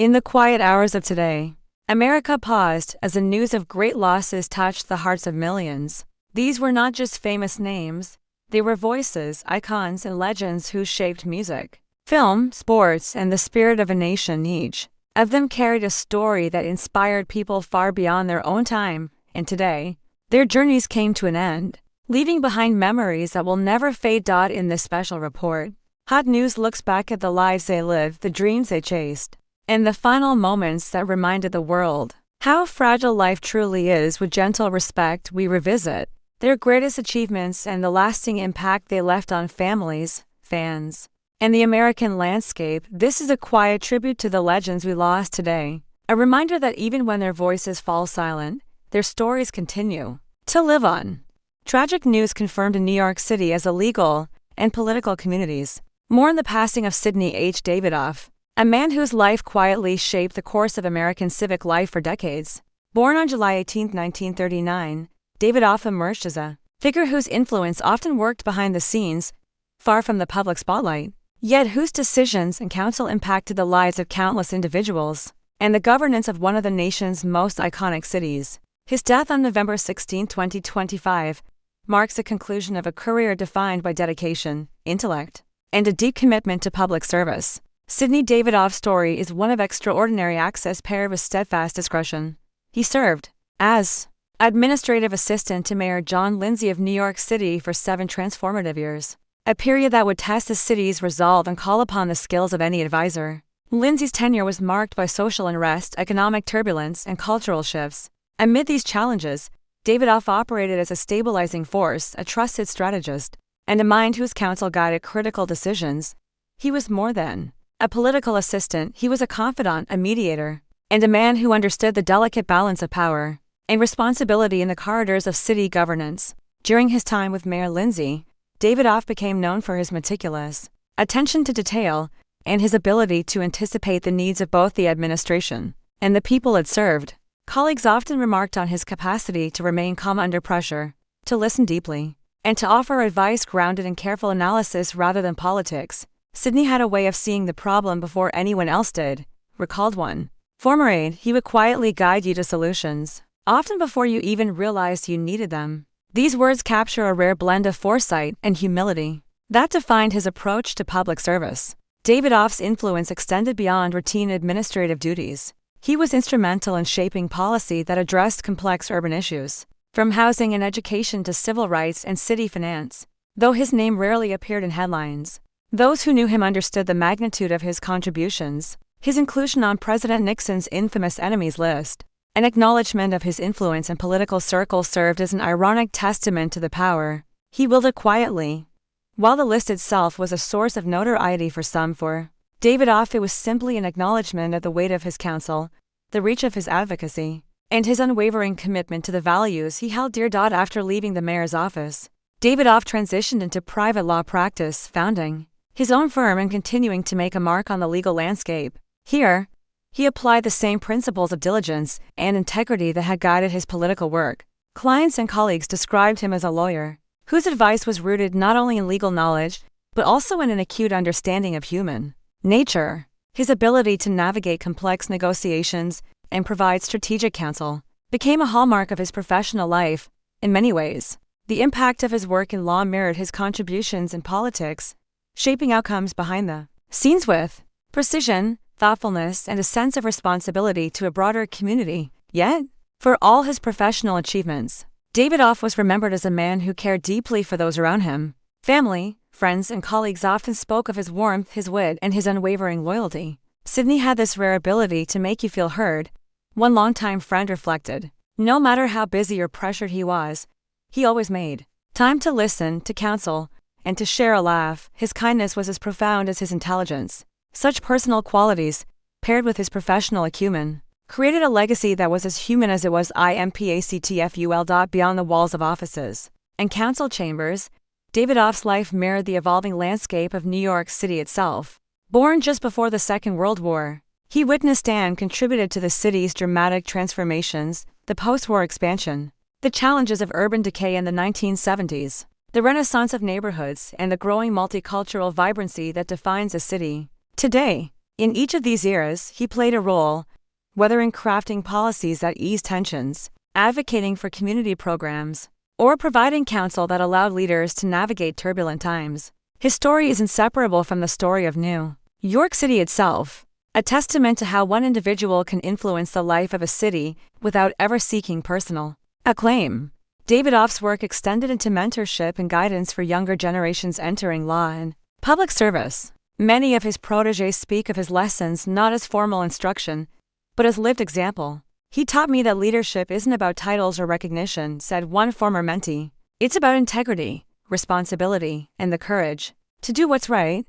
In the quiet hours of today, America paused as the news of great losses touched the hearts of millions. These were not just famous names, they were voices, icons, and legends who shaped music, film, sports, and the spirit of a nation. Each of them carried a story that inspired people far beyond their own time, and today, their journeys came to an end, leaving behind memories that will never fade. In this special report, Hot News looks back at the lives they lived, the dreams they chased, and the final moments that reminded the world how fragile life truly is. With gentle respect, we revisit their greatest achievements and the lasting impact they left on families, fans, and the American landscape. This is a quiet tribute to the legends we lost today, a reminder that even when their voices fall silent, their stories continue to live on. Tragic news confirmed in New York City as a legal and political communities mourn the passing of Sidney H. Davidoff, a man whose life quietly shaped the course of American civic life for decades. Born on July 18, 1939, Davidoff emerged as a figure whose influence often worked behind the scenes, far from the public spotlight, yet whose decisions and counsel impacted the lives of countless individuals and the governance of one of the nation's most iconic cities. His death on November 16, 2025, marks the conclusion of a career defined by dedication, intellect, and a deep commitment to public service. Sidney Davidoff's story is one of extraordinary access paired with steadfast discretion. He served as administrative assistant to Mayor John Lindsay of New York City for 7 transformative years, a period that would test the city's resolve and call upon the skills of any advisor. Lindsay's tenure was marked by social unrest, economic turbulence, and cultural shifts. Amid these challenges, Davidoff operated as a stabilizing force, a trusted strategist, and a mind whose counsel guided critical decisions. He was more than a political assistant. He was a confidant, a mediator, and a man who understood the delicate balance of power and responsibility in the corridors of city governance. During his time with Mayor Lindsay, Davidoff became known for his meticulous attention to detail and his ability to anticipate the needs of both the administration and the people it served. Colleagues often remarked on his capacity to remain calm under pressure, to listen deeply, and to offer advice grounded in careful analysis rather than politics. Sidney had a way of seeing the problem before anyone else did, recalled one former aide. He would quietly guide you to solutions, often before you even realized you needed them. These words capture a rare blend of foresight and humility that defined his approach to public service. Davidoff's influence extended beyond routine administrative duties. He was instrumental in shaping policy that addressed complex urban issues, from housing and education to civil rights and city finance. Though his name rarely appeared in headlines, those who knew him understood the magnitude of his contributions. His inclusion on President Nixon's infamous enemies list, an acknowledgement of his influence in political circles, served as an ironic testament to the power he wielded quietly. While the list itself was a source of notoriety for some, for Davidoff it was simply an acknowledgement of the weight of his counsel, the reach of his advocacy, and his unwavering commitment to the values he held dear. After leaving the mayor's office, Davidoff transitioned into private law practice, founding his own firm and continuing to make a mark on the legal landscape. Here, he applied the same principles of diligence and integrity that had guided his political work. Clients and colleagues described him as a lawyer whose advice was rooted not only in legal knowledge, but also in an acute understanding of human nature. His ability to navigate complex negotiations and provide strategic counsel became a hallmark of his professional life. In many ways, the impact of his work in law mirrored his contributions in politics, shaping outcomes behind the scenes with precision, thoughtfulness, and a sense of responsibility to a broader community. Yet, for all his professional achievements, Davidoff was remembered as a man who cared deeply for those around him. Family, friends, and colleagues often spoke of his warmth, his wit, and his unwavering loyalty. Sidney had this rare ability to make you feel heard. One longtime friend reflected, no matter how busy or pressured he was, he always made time to listen, to counsel, and to share a laugh. His kindness was as profound as his intelligence. Such personal qualities, paired with his professional acumen, created a legacy that was as human as it was impactful. Beyond the walls of offices and council chambers, Davidoff's life mirrored the evolving landscape of New York City itself. Born just before the Second World War, he witnessed and contributed to the city's dramatic transformations, the post-war expansion, the challenges of urban decay in the 1970s, the renaissance of neighborhoods, and the growing multicultural vibrancy that defines a city today. In each of these eras, he played a role, whether in crafting policies that eased tensions, advocating for community programs, or providing counsel that allowed leaders to navigate turbulent times. His story is inseparable from the story of New York City itself, a testament to how one individual can influence the life of a city without ever seeking personal acclaim. Davidoff's work extended into mentorship and guidance for younger generations entering law and public service. Many of his protégés speak of his lessons not as formal instruction, but as lived example. "He taught me that leadership isn't about titles or recognition," said one former mentee. "It's about integrity, responsibility, and the courage to do what's right,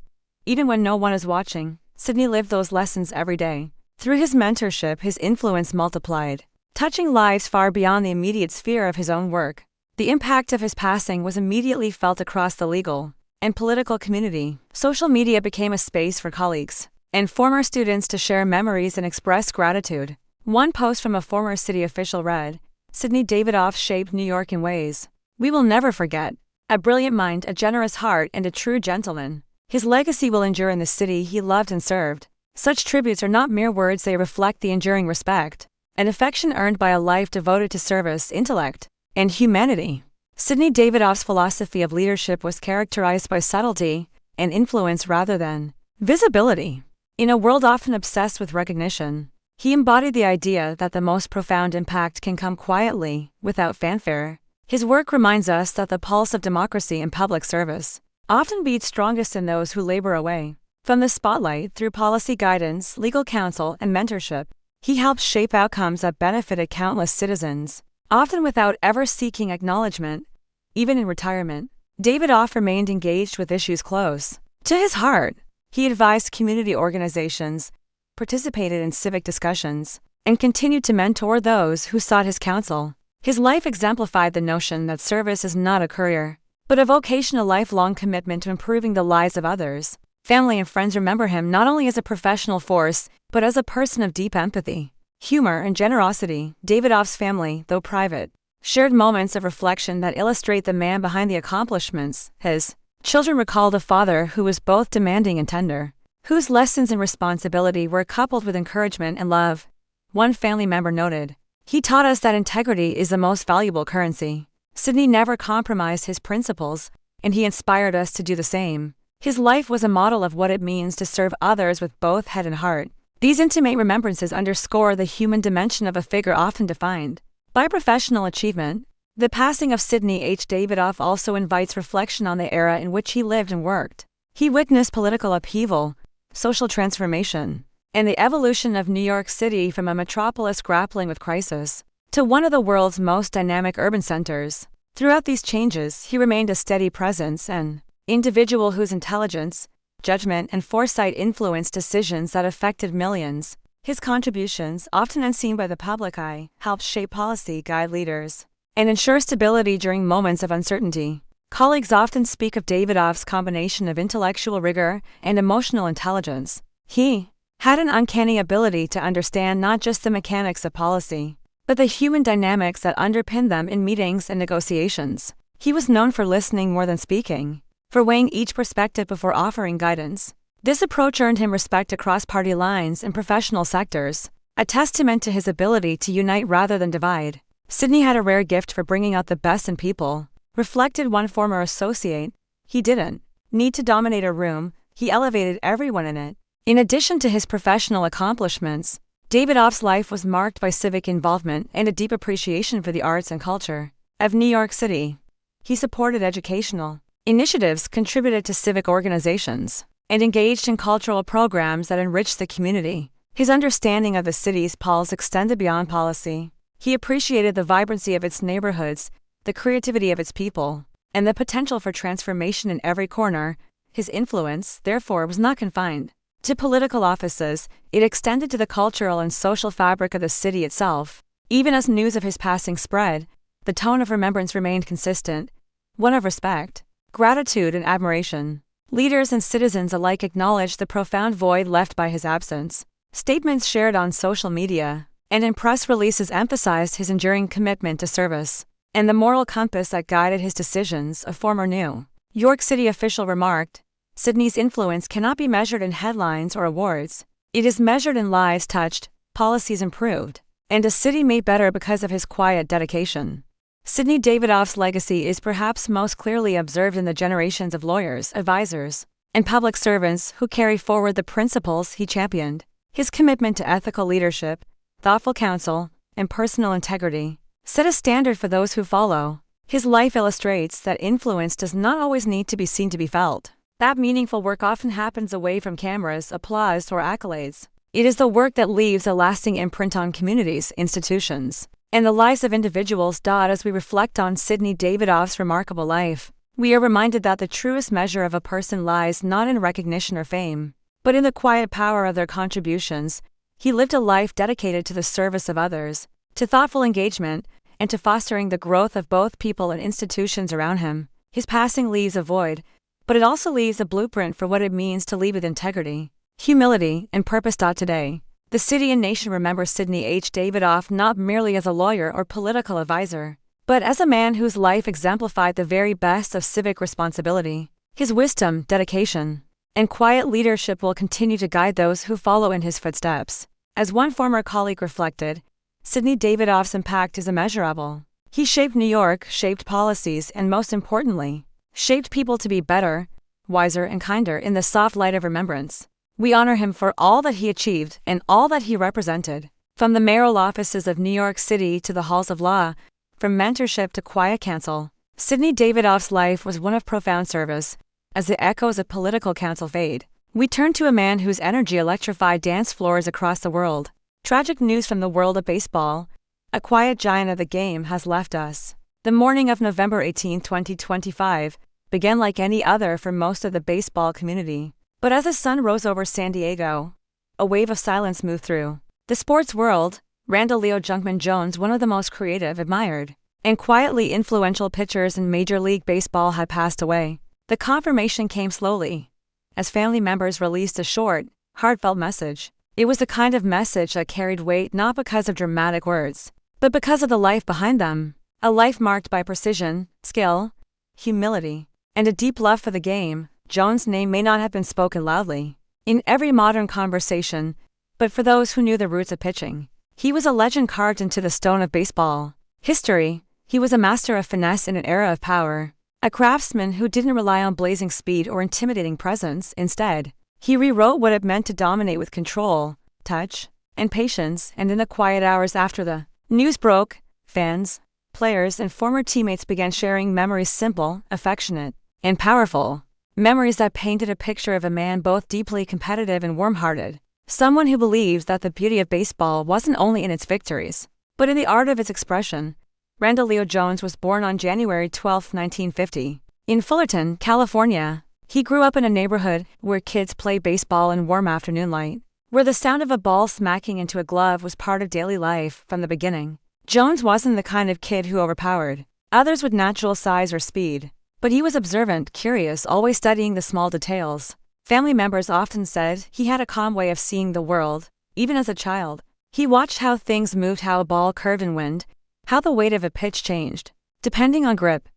even when no one is watching." Sidney lived those lessons every day. Through his mentorship, his influence multiplied, touching lives far beyond the immediate sphere of his own work. The impact of his passing was immediately felt across the legal and political community. Social media became a space for colleagues and former students to share memories and express gratitude. One post from a former city official read, "Sidney Davidoff shaped New York in ways we will never forget. A brilliant mind, a generous heart, and a true gentleman. His legacy will endure in the city he loved and served." Such tributes are not mere words, they reflect the enduring respect and affection earned by a life devoted to service, intellect, and humanity. Sidney Davidoff's philosophy of leadership was characterized by subtlety and influence rather than visibility. In a world often obsessed with recognition, he embodied the idea that the most profound impact can come quietly, without fanfare. His work reminds us that the pulse of democracy and public service often beats strongest in those who labor away from the spotlight. Through policy guidance, legal counsel, and mentorship, he helped shape outcomes that benefited countless citizens, often without ever seeking acknowledgement. Even in retirement, Davidoff remained engaged with issues close to his heart. He advised community organizations, participated in civic discussions, and continued to mentor those who sought his counsel. His life exemplified the notion that service is not a career, but a vocation, a lifelong commitment to improving the lives of others. Family and friends remember him not only as a professional force, but as a person of deep empathy, humor, and generosity. Davidoff's family, though private, shared moments of reflection that illustrate the man behind the accomplishments. His children recalled a father who was both demanding and tender, whose lessons and responsibility were coupled with encouragement and love. One family member noted, "He taught us that integrity is the most valuable currency." Sidney never compromised his principles, and he inspired us to do the same. His life was a model of what it means to serve others with both head and heart. These intimate remembrances underscore the human dimension of a figure often defined by professional achievement. The passing of Sidney H. Davidoff also invites reflection on the era in which he lived and worked. He witnessed political upheaval, social transformation, and the evolution of New York City from a metropolis grappling with crisis to one of the world's most dynamic urban centers. Throughout these changes, he remained a steady presence, an individual whose intelligence, judgment, and foresight influenced decisions that affected millions. His contributions, often unseen by the public eye, helped shape policy, guide leaders, and ensure stability during moments of uncertainty. Colleagues often speak of Davidoff's combination of intellectual rigor and emotional intelligence. He had an uncanny ability to understand not just the mechanics of policy, but the human dynamics that underpinned them in meetings and negotiations. He was known for listening more than speaking, for weighing each perspective before offering guidance. This approach earned him respect across party lines and professional sectors, a testament to his ability to unite rather than divide. Sidney had a rare gift for bringing out the best in people, reflected one former associate. He didn't need to dominate a room, he elevated everyone in it. In addition to his professional accomplishments, Davidoff's life was marked by civic involvement and a deep appreciation for the arts and culture of New York City. He supported educational initiatives, contributed to civic organizations, and engaged in cultural programs that enriched the community. His understanding of the city's pulse extended beyond policy. He appreciated the vibrancy of its neighborhoods, the creativity of its people, and the potential for transformation in every corner. His influence, therefore, was not confined to political offices, it extended to the cultural and social fabric of the city itself. Even as news of his passing spread, the tone of remembrance remained consistent, one of respect, gratitude, and admiration. Leaders and citizens alike acknowledged the profound void left by his absence. Statements shared on social media and in press releases emphasized his enduring commitment to service and the moral compass that guided his decisions. A former New York City official remarked, "Sidney's influence cannot be measured in headlines or awards. It is measured in lives touched, policies improved, and a city made better because of his quiet dedication. Sidney Davidoff's legacy is perhaps most clearly observed in the generations of lawyers, advisors, and public servants who carry forward the principles he championed. His commitment to ethical leadership, thoughtful counsel, and personal integrity set a standard for those who follow. His life illustrates that influence does not always need to be seen to be felt. That meaningful work often happens away from cameras, applause, or accolades. It is the work that leaves a lasting imprint on communities, institutions, and the lives of individuals. As we reflect on Sidney Davidoff's remarkable life, we are reminded that the truest measure of a person lies not in recognition or fame, but in the quiet power of their contributions. He lived a life dedicated to the service of others, to thoughtful engagement, and to fostering the growth of both people and institutions around him. His passing leaves a void, but it also leaves a blueprint for what it means to lead with integrity, humility, and purpose. Today, the city and nation remember Sidney H. Davidoff not merely as a lawyer or political advisor, but as a man whose life exemplified the very best of civic responsibility. His wisdom, dedication, and quiet leadership will continue to guide those who follow in his footsteps. As one former colleague reflected, Sidney Davidoff's impact is immeasurable. He shaped New York, shaped policies, and most importantly, shaped people to be better, wiser, and kinder. In the soft light of remembrance, we honor him for all that he achieved and all that he represented. From the mayoral offices of New York City to the halls of law, from mentorship to quiet counsel, Sidney Davidoff's life was one of profound service. As the echoes of political counsel fade, we turn to a man whose energy electrified dance floors across the world. Tragic news from the world of baseball. A quiet giant of the game has left us. The morning of November 18, 2025, began like any other for most of the baseball community. But as the sun rose over San Diego, a wave of silence moved through the sports world. Randall Junkman Jones, one of the most creative, admired, and quietly influential pitchers in Major League Baseball, had passed away. The confirmation came slowly, as family members released a short, heartfelt message. It was the kind of message that carried weight not because of dramatic words, but because of the life behind them. A life marked by precision, skill, humility, and a deep love for the game. Jones' name may not have been spoken loudly in every modern conversation, but for those who knew the roots of pitching, he was a legend carved into the stone of baseball history. He was a master of finesse in an era of power, a craftsman who didn't rely on blazing speed or intimidating presence. Instead, he rewrote what it meant to dominate with control, touch, and patience. And in the quiet hours after the news broke, fans, players, and former teammates began sharing memories, simple, affectionate, and powerful. Memories that painted a picture of a man both deeply competitive and warm-hearted. Someone who believes that the beauty of baseball wasn't only in its victories, but in the art of its expression. Randall Jones was born on January 12, 1950, in Fullerton, California. He grew up in a neighborhood where kids played baseball in warm afternoon light, where the sound of a ball smacking into a glove was part of daily life from the beginning. Jones wasn't the kind of kid who overpowered others with natural size or speed, but he was observant, curious, always studying the small details. Family members often said he had a calm way of seeing the world. Even as a child, he watched how things moved, how a ball curved in wind, how the weight of a pitch changed, depending on grip,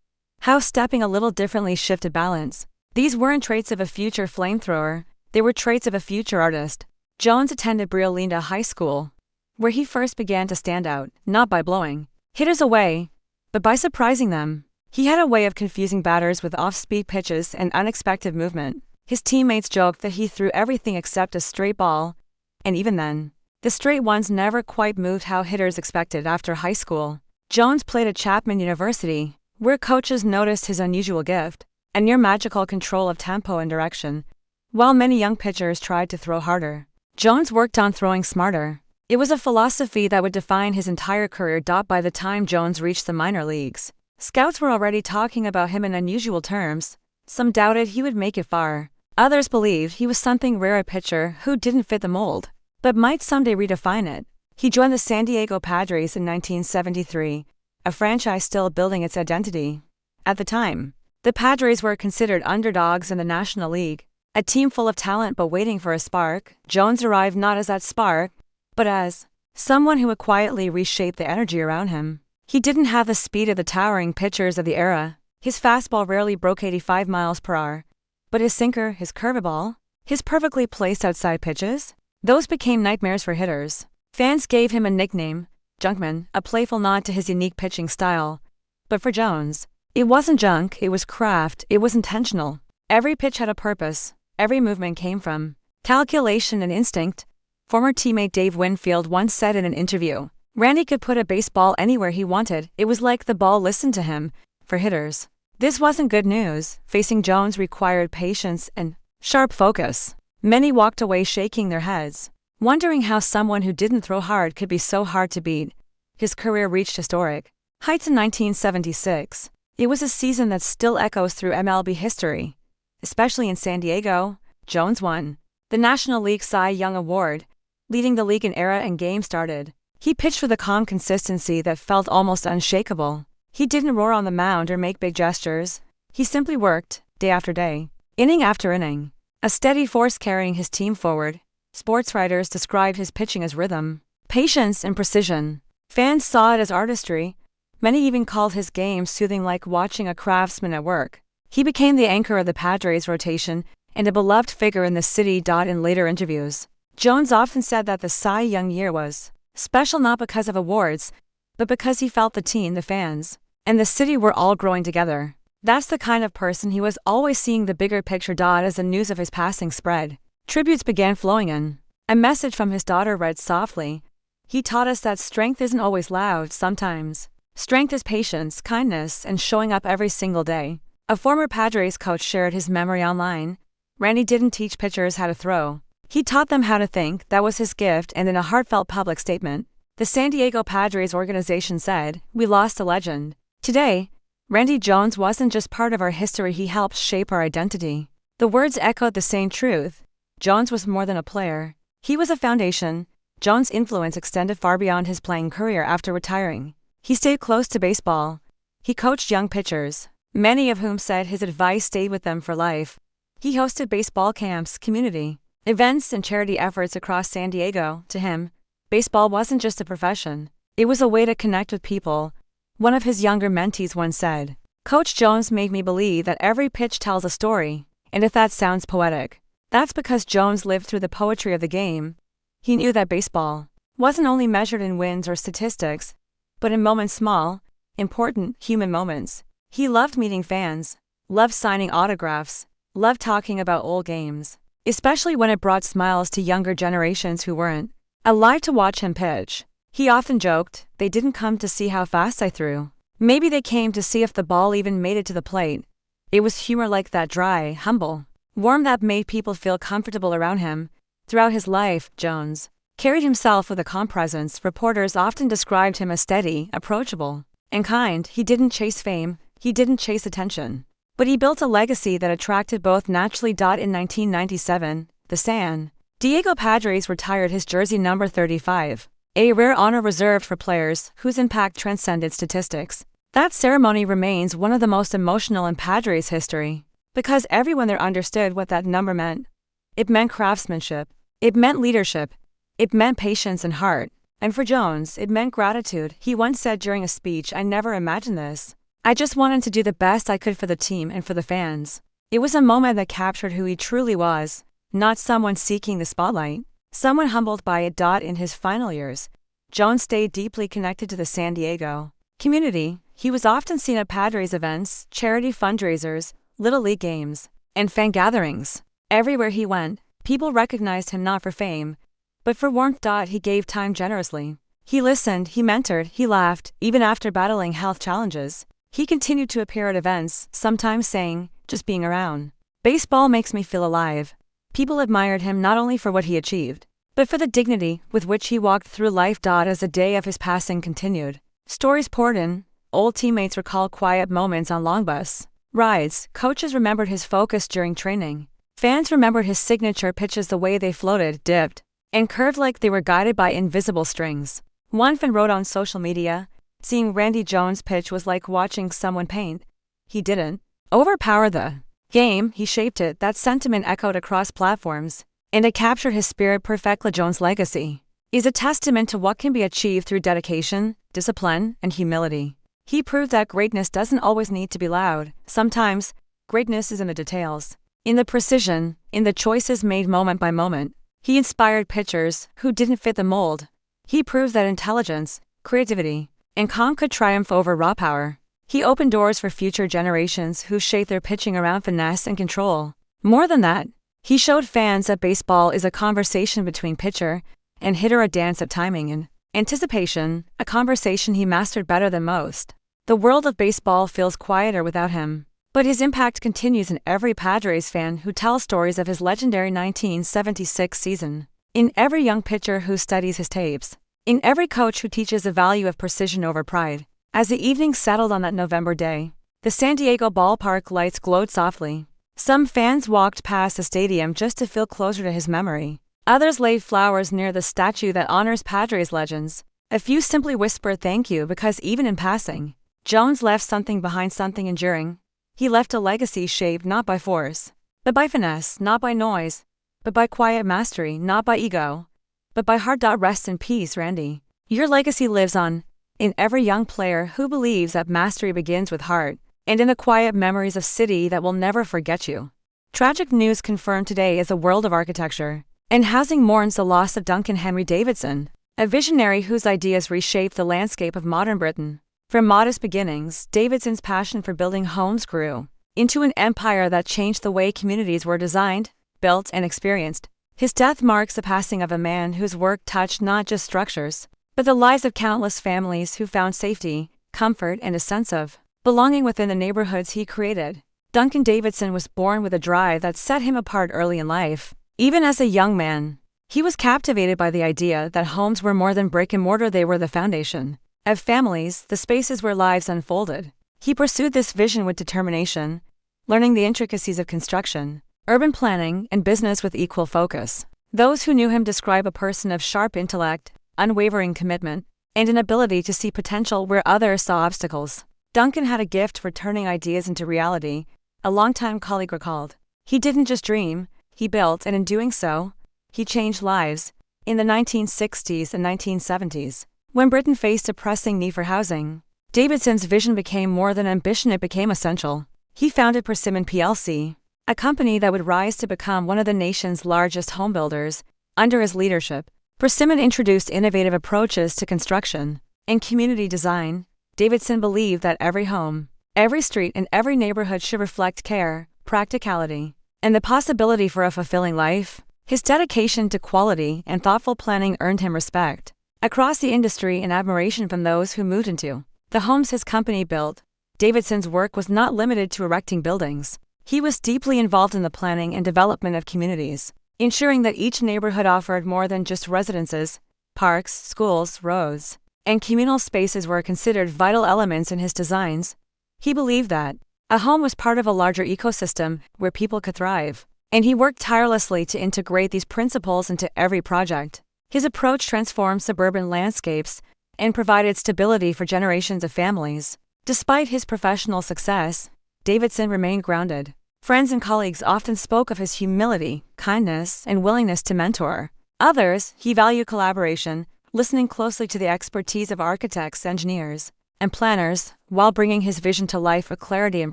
how stepping a little differently shifted balance. These weren't traits of a future flamethrower, they were traits of a future artist. Jones attended Linda High School, where he first began to stand out, not by blowing hitters away, but by surprising them. He had a way of confusing batters with off-speed pitches and unexpected movement. His teammates joked that he threw everything except a straight ball, and even then, the straight ones never quite moved how hitters expected. After high school, Jones played at Chapman University, where coaches noticed his unusual gift, a near magical control of tempo and direction. While many young pitchers tried to throw harder, Jones worked on throwing smarter. It was a philosophy that would define his entire career. By the time Jones reached the minor leagues, scouts were already talking about him in unusual terms. Some doubted he would make it far. Others believed he was something rare, a pitcher who didn't fit the mold, but might someday redefine it. He joined the San Diego Padres in 1973, a franchise still building its identity. At the time, the Padres were considered underdogs in the National League, a team full of talent but waiting for a spark. Jones arrived not as that spark, but as someone who would quietly reshape the energy around him. He didn't have the speed of the towering pitchers of the era. His fastball rarely broke 85 miles per hour, but his sinker, his curveball, his perfectly placed outside pitches, Those became nightmares for hitters. Fans gave him a nickname, Junkman, a playful nod to his unique pitching style. But for Jones, it wasn't junk, it was craft, it was intentional. Every pitch had a purpose, every movement came from calculation and instinct. Former teammate Dave Winfield once said in an interview, Randy could put a baseball anywhere he wanted, it was like the ball listened to him. For hitters, this wasn't good news. Facing Jones required patience and sharp focus. Many walked away shaking their heads, wondering how someone who didn't throw hard could be so hard to beat. His career reached historic heights in 1976. It was a season that still echoes through MLB history. Especially in San Diego, Jones won the National League Cy Young Award, leading the league in era and game started. He pitched with a calm consistency that felt almost unshakable. He didn't roar on the mound or make big gestures. He simply worked, day after day, inning after inning. A steady force carrying his team forward. Sports writers described his pitching as rhythm, patience, and precision. Fans saw it as artistry. Many even called his game soothing, like watching a craftsman at work. He became the anchor of the Padres rotation and a beloved figure in the city. In later interviews, Jones often said that the Cy Young year was special not because of awards, but because he felt the team, the fans, and the city were all growing together. That's the kind of person he was, always seeing the bigger picture. As the news of his passing spread, tributes began flowing in. A message from his daughter read softly, "He taught us that strength isn't always loud, sometimes. Strength is patience, kindness, and showing up every single day." A former Padres coach shared his memory online. Randy didn't teach pitchers how to throw. He taught them how to think. That was his gift. And in a heartfelt public statement, the San Diego Padres organization said, "We lost a legend. Today, Randy Jones wasn't just part of our history, he helped shape our identity." The words echoed the same truth. Jones was more than a player. He was a foundation. Jones' influence extended far beyond his playing career. After retiring, he stayed close to baseball. He coached young pitchers, many of whom said his advice stayed with them for life. He hosted baseball camps, community events, and charity efforts across San Diego. To him, baseball wasn't just a profession, it was a way to connect with people. One of his younger mentees once said, "Coach Jones made me believe that every pitch tells a story." And if that sounds poetic, that's because Jones lived through the poetry of the game. He knew that baseball wasn't only measured in wins or statistics, but in moments, small, important, human moments. He loved meeting fans, loved signing autographs, loved talking about old games, especially when it brought smiles to younger generations who weren't alive to watch him pitch. He often joked, "They didn't come to see how fast I threw. Maybe they came to see if the ball even made it to the plate." It was humor like that, dry, humble, warm, that made people feel comfortable around him. Throughout his life, Jones carried himself with a calm presence. Reporters often described him as steady, approachable, and kind. He didn't chase fame, he didn't chase attention, but he built a legacy that attracted both naturally. In 1997, the San Diego Padres retired his jersey number 35. A rare honor reserved for players whose impact transcended statistics. That ceremony remains one of the most emotional in Padres history, because everyone there understood what that number meant. It meant craftsmanship, it meant leadership, it meant patience and heart. And for Jones, it meant gratitude. He once said during a speech, "I never imagined this. I just wanted to do the best I could for the team and for the fans." It was a moment that captured who he truly was, not someone seeking the spotlight, someone humbled by it. In his final years, Jones stayed deeply connected to the San Diego community. He was often seen at Padres events, charity fundraisers, Little League games, and fan gatherings. Everywhere he went, people recognized him not for fame, but for warmth. He gave time generously. He listened, he mentored, he laughed. Even after battling health challenges, he continued to appear at events, sometimes saying, "Just being around baseball makes me feel alive." People admired him not only for what he achieved, but for the dignity with which he walked through life. As the day of his passing continued, stories poured in. Old teammates recalled quiet moments on long bus rides. Coaches remembered his focus during training. Fans remembered his signature pitches, the way they floated, dipped, and curved like they were guided by invisible strings. One fan wrote on social media, "Seeing Randy Jones pitch was like watching someone paint. He didn't overpower the game, he shaped it." That sentiment echoed across platforms, and it captured his spirit perfectly. Jones' legacy is a testament to what can be achieved through dedication, discipline, and humility. He proved that greatness doesn't always need to be loud. Sometimes, greatness is in the details, in the precision, in the choices made moment by moment. He inspired pitchers who didn't fit the mold. He proved that intelligence, creativity, and calm could triumph over raw power. He opened doors for future generations who shaped their pitching around finesse and control. More than that, he showed fans that baseball is a conversation between pitcher and hitter, a dance of timing and anticipation, a conversation he mastered better than most. The world of baseball feels quieter without him, but his impact continues in every Padres fan who tells stories of his legendary 1976 season, in every young pitcher who studies his tapes, in every coach who teaches the value of precision over pride. As the evening settled on that November day, the San Diego ballpark lights glowed softly. Some fans walked past the stadium just to feel closer to his memory. Others laid flowers near the statue that honors Padres legends. A few simply whispered thank you because even in passing, Jones left something behind, something enduring. He left a legacy shaped not by force, but by finesse, not by noise, but by quiet mastery, not by ego, but by heart. Rest in peace, Randy. Your legacy lives on, in every young player who believes that mastery begins with heart, and in the quiet memories of city that will never forget you. Tragic news confirmed today as a world of architecture and housing mourns the loss of Duncan Henry Davidson, a visionary whose ideas reshaped the landscape of modern Britain. From modest beginnings, Davidson's passion for building homes grew into an empire that changed the way communities were designed, built, and experienced. His death marks the passing of a man whose work touched not just structures, but the lives of countless families who found safety, comfort, and a sense of belonging within the neighborhoods he created. Duncan Davidson was born with a drive that set him apart early in life. Even as a young man, he was captivated by the idea that homes were more than brick and mortar, they were the foundation of families, the spaces where lives unfolded. He pursued this vision with determination, learning the intricacies of construction, urban planning, and business with equal focus. Those who knew him describe a person of sharp intellect, unwavering commitment, and an ability to see potential where others saw obstacles. Duncan had a gift for turning ideas into reality, a longtime colleague recalled. He didn't just dream, he built, and in doing so, he changed lives. In the 1960s and 1970s, when Britain faced a pressing need for housing, Davidson's vision became more than ambition, it became essential. He founded Persimmon plc, a company that would rise to become one of the nation's largest homebuilders. Under his leadership, Persimmon introduced innovative approaches to construction and community design. Davidson believed that every home, every street, and every neighborhood should reflect care, practicality, and the possibility for a fulfilling life. His dedication to quality and thoughtful planning earned him respect across the industry and admiration from those who moved into the homes his company built. Davidson's work was not limited to erecting buildings. He was deeply involved in the planning and development of communities, ensuring that each neighborhood offered more than just residences. Parks, schools, roads, and communal spaces were considered vital elements in his designs. He believed that a home was part of a larger ecosystem where people could thrive, and he worked tirelessly to integrate these principles into every project. His approach transformed suburban landscapes and provided stability for generations of families. Despite his professional success, Davidson remained grounded. Friends and colleagues often spoke of his humility, kindness, and willingness to mentor. Others, he valued collaboration, listening closely to the expertise of architects, engineers, and planners, while bringing his vision to life with clarity and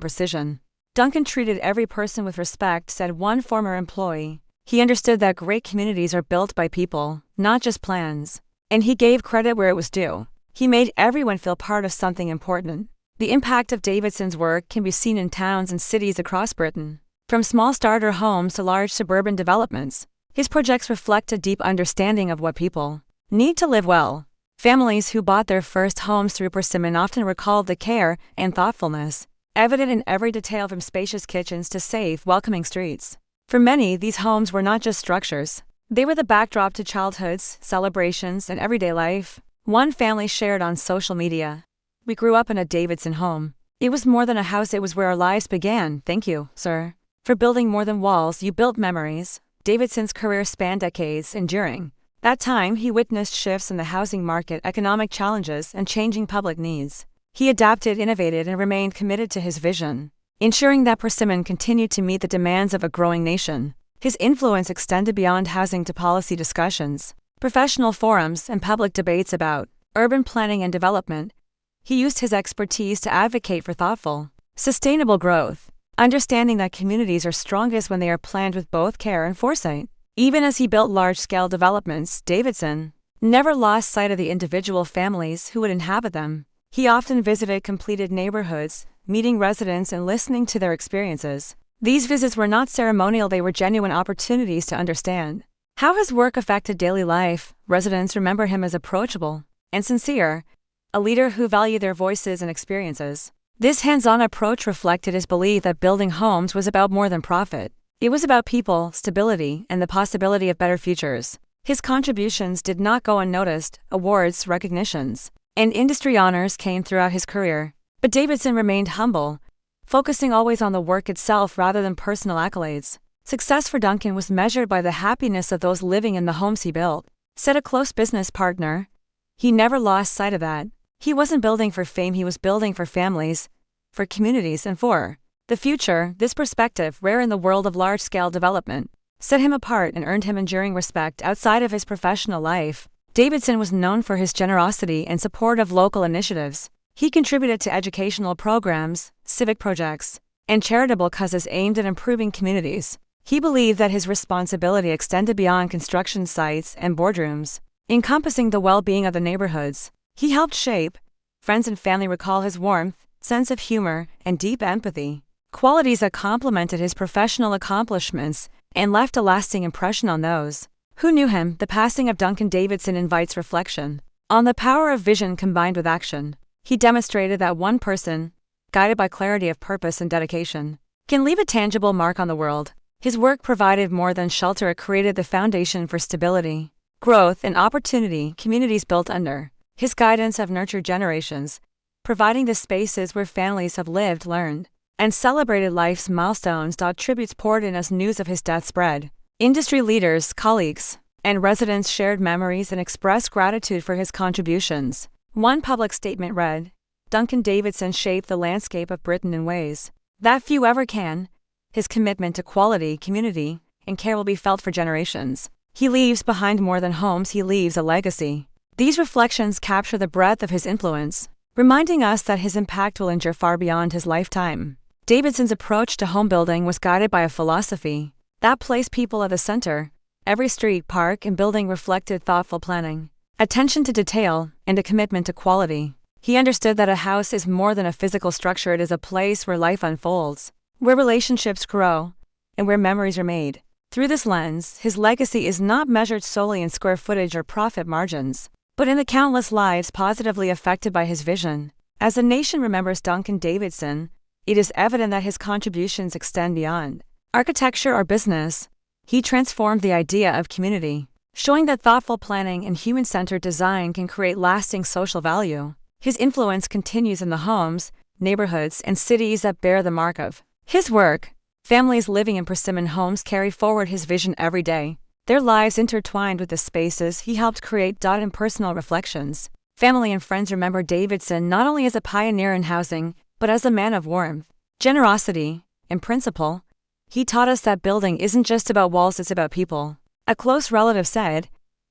precision. Duncan treated every person with respect, said one former employee. He understood that great communities are built by people, not just plans, and he gave credit where it was due. He made everyone feel part of something important. The impact of Davidson's work can be seen in towns and cities across Britain. From small starter homes to large suburban developments, his projects reflect a deep understanding of what people need to live well. Families who bought their first homes through Persimmon often recalled the care and thoughtfulness evident in every detail, from spacious kitchens to safe, welcoming streets. For many, these homes were not just structures. They were the backdrop to childhoods, celebrations, and everyday life. One family shared on social media, "We grew up in a Davidson home. It was more than a house, it was where our lives began. Thank you, sir, for building more than walls, you built memories." Davidson's career spanned decades, and during that time he witnessed shifts in the housing market, economic challenges, and changing public needs. He adapted, innovated, and remained committed to his vision, ensuring that Persimmon continued to meet the demands of a growing nation. His influence extended beyond housing to policy discussions, professional forums, and public debates about urban planning and development. He used his expertise to advocate for thoughtful, sustainable growth, understanding that communities are strongest when they are planned with both care and foresight. Even as he built large-scale developments, Davidson never lost sight of the individual families who would inhabit them. He often visited completed neighborhoods, meeting residents and listening to their experiences. These visits were not ceremonial, they were genuine opportunities to understand how his work affected daily life. Residents remember him as approachable and sincere, a leader who valued their voices and experiences. This hands-on approach reflected his belief that building homes was about more than profit. It was about people, stability, and the possibility of better futures. His contributions did not go unnoticed. Awards, recognitions, and industry honors came throughout his career. But Davidson remained humble, focusing always on the work itself rather than personal accolades. Success for Duncan was measured by the happiness of those living in the homes he built. Said a close business partner, he never lost sight of that. He wasn't building for fame, he was building for families, for communities, and for the future. This perspective, rare in the world of large-scale development, set him apart and earned him enduring respect. Outside of his professional life, Davidson was known for his generosity and support of local initiatives. He contributed to educational programs, civic projects, and charitable causes aimed at improving communities. He believed that his responsibility extended beyond construction sites and boardrooms, encompassing the well-being of the neighborhoods he helped shape. Friends and family recall his warmth, sense of humor, and deep empathy, qualities that complemented his professional accomplishments and left a lasting impression on those who knew him. The passing of Duncan Davidson invites reflection on the power of vision combined with action. He demonstrated that one person, guided by clarity of purpose and dedication, can leave a tangible mark on the world. His work provided more than shelter, it created the foundation for stability, growth, and opportunity. Communities built under his guidance have nurtured generations, providing the spaces where families have lived, learned, and celebrated life's milestones. Tributes poured in as news of his death spread. Industry leaders, colleagues, and residents shared memories and expressed gratitude for his contributions. One public statement read, "Duncan Davidson shaped the landscape of Britain in ways that few ever can. His commitment to quality, community, and care will be felt for generations. He leaves behind more than homes, he leaves a legacy." These reflections capture the breadth of his influence, reminding us that his impact will endure far beyond his lifetime. Davidson's approach to home building was guided by a philosophy that placed people at the center. Every street, park, and building reflected thoughtful planning, attention to detail, and a commitment to quality. He understood that a house is more than a physical structure, it is a place where life unfolds, where relationships grow, and where memories are made. Through this lens, his legacy is not measured solely in square footage or profit margins, but in the countless lives positively affected by his vision. As the nation remembers Duncan Davidson, it is evident that his contributions extend beyond architecture or business. He transformed the idea of community, showing that thoughtful planning and human-centered design can create lasting social value. His influence continues in the homes, neighborhoods, and cities that bear the mark of his work. Families living in persimmon homes carry forward his vision every day, their lives intertwined with the spaces he helped create. In personal reflections, family and friends remember Davidson not only as a pioneer in housing, but as a man of warmth, generosity, and principle. He taught us that building isn't just about walls, it's about people. A close relative said,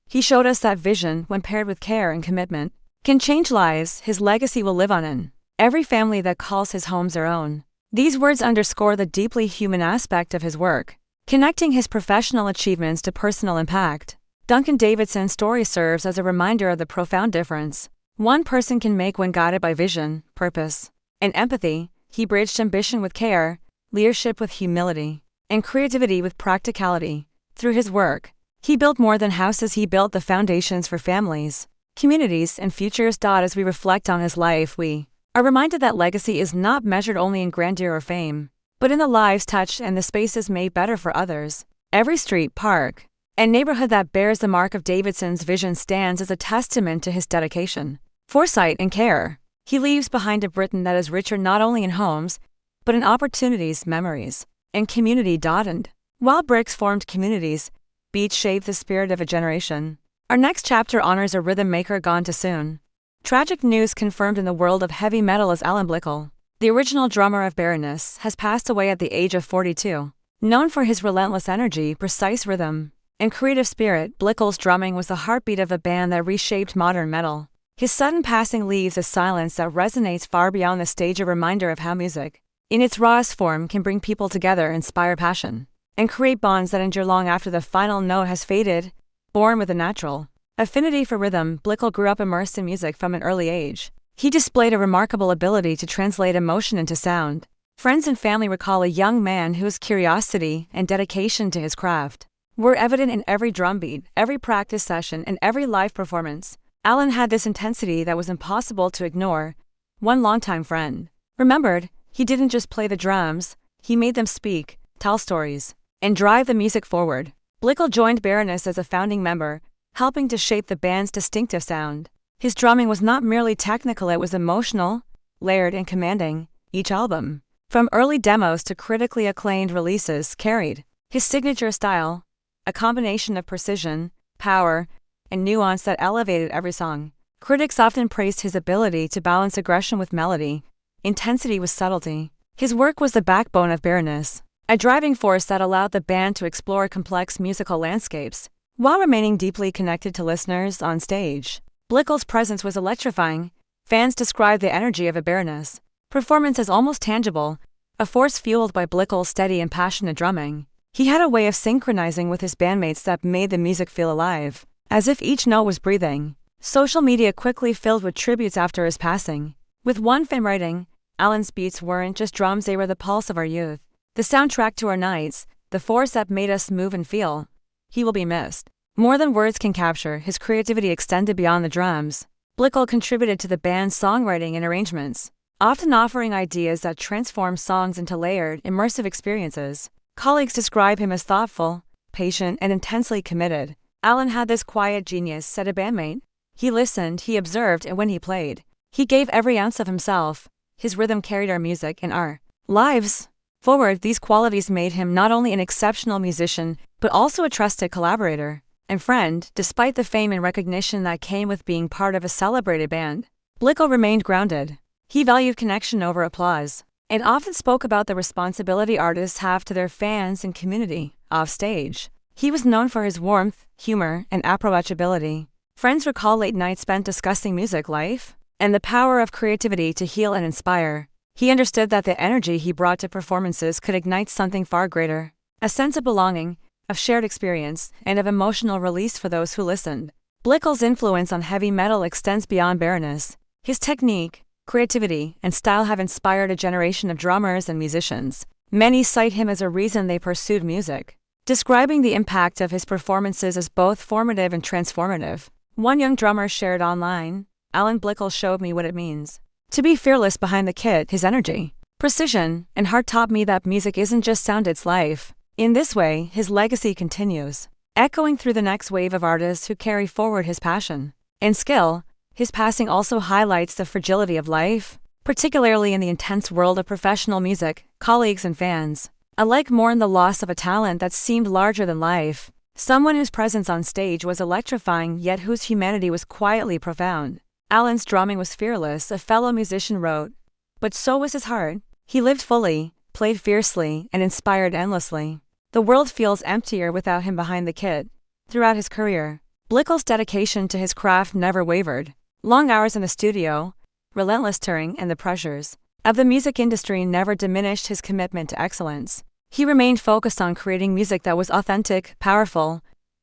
"He showed us that vision, when paired with care and commitment, can change lives." His legacy will live on in every family that calls his homes their own. These words underscore the deeply human aspect of his work, connecting his professional achievements to personal impact. Duncan Davidson's story serves as a reminder of the profound difference one person can make when guided by vision, purpose, and empathy. He bridged ambition with care, leadership with humility, and creativity with practicality. Through his work, he built more than houses, he built the foundations for families, communities, and futures. As we reflect on his life, we are reminded that legacy is not measured only in grandeur or fame, but in the lives touched and the spaces made better for others. Every street, park, and neighborhood that bears the mark of Davidson's vision stands as a testament to his dedication, foresight, and care. He leaves behind a Britain that is richer not only in homes, but in opportunities, memories, and community. And while bricks formed communities, beats shaped the spirit of a generation. Our next chapter honors a rhythm maker gone too soon. Tragic news confirmed in the world of heavy metal as Alan Blickel, the original drummer of Baroness, has passed away at the age of 42. Known for his relentless energy, precise rhythm, and creative spirit, Blickel's drumming was the heartbeat of a band that reshaped modern metal. His sudden passing leaves a silence that resonates far beyond the stage, a reminder of how music, in its rawest form, can bring people together, inspire passion, and create bonds that endure long after the final note has faded. Born with a natural affinity for rhythm, Blickl grew up immersed in music from an early age. He displayed a remarkable ability to translate emotion into sound. Friends and family recall a young man whose curiosity and dedication to his craft were evident in every drumbeat, every practice session, and every live performance. Alan had this intensity that was impossible to ignore. One longtime friend remembered, he didn't just play the drums, he made them speak, tell stories, and drive the music forward. Blickl joined Baroness as a founding member, helping to shape the band's distinctive sound. His drumming was not merely technical, it was emotional, layered, and commanding. Each album, from early demos to critically acclaimed releases, carried his signature style, a combination of precision, power, and nuance that elevated every song. Critics often praised his ability to balance aggression with melody, intensity with subtlety. His work was the backbone of Baroness, a driving force that allowed the band to explore complex musical landscapes, while remaining deeply connected to listeners on stage. Blickl's presence was electrifying. Fans described the energy of a Baroness performance as almost tangible, a force fueled by Blickl's steady and passionate drumming. He had a way of synchronizing with his bandmates that made the music feel alive, as if each note was breathing. Social media quickly filled with tributes after his passing, with one fan writing, "Alan's beats weren't just drums, they were the pulse of our youth, the soundtrack to our nights, the force that made us move and feel. He will be missed." More than words can capture, his creativity extended beyond the drums. Blickl contributed to the band's songwriting and arrangements, often offering ideas that transformed songs into layered, immersive experiences. Colleagues describe him as thoughtful, patient, and intensely committed. Alan had this quiet genius, said a bandmate. He listened, he observed, and when he played, he gave every ounce of himself. His rhythm carried our music and our lives forward. These qualities made him not only an exceptional musician, but also a trusted collaborator and friend. Despite the fame and recognition that came with being part of a celebrated band, Blickl remained grounded. He valued connection over applause, and often spoke about the responsibility artists have to their fans and community. Off stage, he was known for his warmth, humor, and approachability. Friends recall late nights spent discussing music, life, and the power of creativity to heal and inspire. He understood that the energy he brought to performances could ignite something far greater, a sense of belonging, of shared experience, and of emotional release for those who listened. Blickl's influence on heavy metal extends beyond Baroness. His technique, creativity, and style have inspired a generation of drummers and musicians. Many cite him as a reason they pursued music, describing the impact of his performances as both formative and transformative. One young drummer shared online, "Alan Blickl showed me what it means to be fearless behind the kit. His energy, precision, and heart taught me that music isn't just sound, it's life." In this way, his legacy continues, echoing through the next wave of artists who carry forward his passion and skill. His passing also highlights the fragility of life, particularly in the intense world of professional music. Colleagues and fans alike mourn the loss of a talent that seemed larger than life, someone whose presence on stage was electrifying yet whose humanity was quietly profound. Alan's drumming was fearless, a fellow musician wrote, but so was his heart. He lived fully, played fiercely, and inspired endlessly. The world feels emptier without him behind the kit. Throughout his career, Blickl's dedication to his craft never wavered. Long hours in the studio, relentless touring, and the pressures of the music industry never diminished his commitment to excellence. He remained focused on creating music that was authentic, powerful,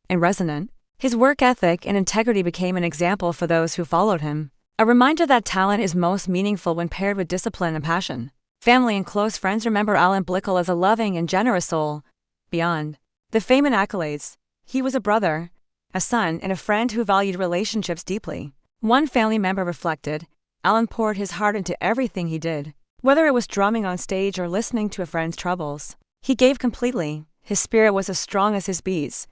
and resonant. His work ethic and integrity became an example for those who followed him, a reminder that talent is most meaningful when paired with discipline and passion. Family and close friends remember Alan Blickl as a loving and generous soul. Beyond the fame and accolades, he was a brother, a son, and a friend who valued relationships deeply. One family member reflected, "Alan poured his heart into everything he did. Whether it was drumming on stage or listening to a friend's troubles, he gave completely. His spirit was as strong as his beats,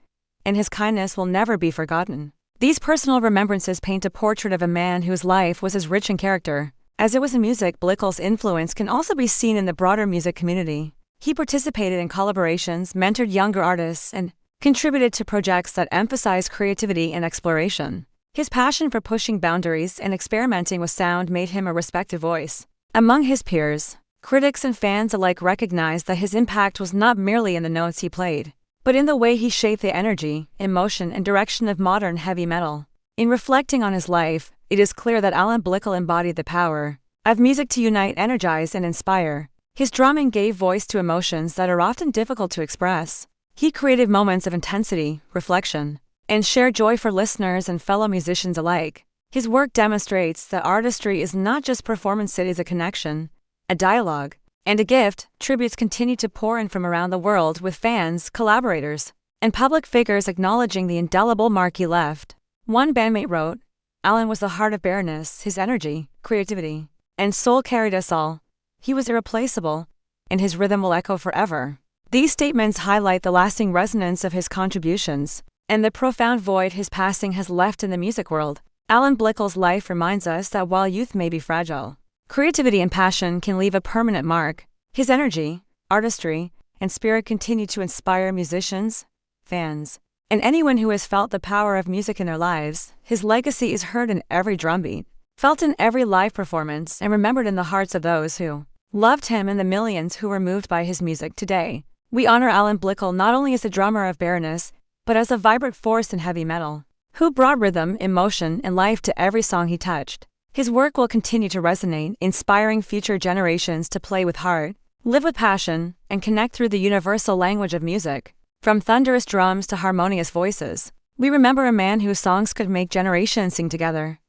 and his kindness will never be forgotten." These personal remembrances paint a portrait of a man whose life was as rich in character as it was in music. Blickl's influence can also be seen in the broader music community. He participated in collaborations, mentored younger artists, and contributed to projects that emphasized creativity and exploration. His passion for pushing boundaries and experimenting with sound made him a respected voice among his peers. Critics and fans alike recognized that his impact was not merely in the notes he played, but in the way he shaped the energy, emotion, and direction of modern heavy metal. In reflecting on his life, it is clear that Alan Blickl embodied the power of music to unite, energize, and inspire. His drumming gave voice to emotions that are often difficult to express. He created moments of intensity, reflection, and shared joy for listeners and fellow musicians alike. His work demonstrates that artistry is not just performance, it is a connection, a dialogue, and a gift. Tributes continue to pour in from around the world, with fans, collaborators, and public figures acknowledging the indelible mark he left. One bandmate wrote, "Alan was the heart of bareness. His energy, creativity, and soul carried us all. He was irreplaceable, and his rhythm will echo forever." These statements highlight the lasting resonance of his contributions and the profound void his passing has left in the music world. Alan Blickle's life reminds us that while youth may be fragile, creativity and passion can leave a permanent mark. His energy, artistry, and spirit continue to inspire musicians, fans, and anyone who has felt the power of music in their lives. His legacy is heard in every drumbeat, felt in every live performance, and remembered in the hearts of those who loved him and the millions who were moved by his music. Today, we honor Alan Blickle not only as a drummer of bareness, but as a vibrant force in heavy metal, who brought rhythm, emotion, and life to every song he touched. His work will continue to resonate, inspiring future generations to play with heart, live with passion, and connect through the universal language of music. From thunderous drums to harmonious voices, we remember a man whose songs could make generations sing together.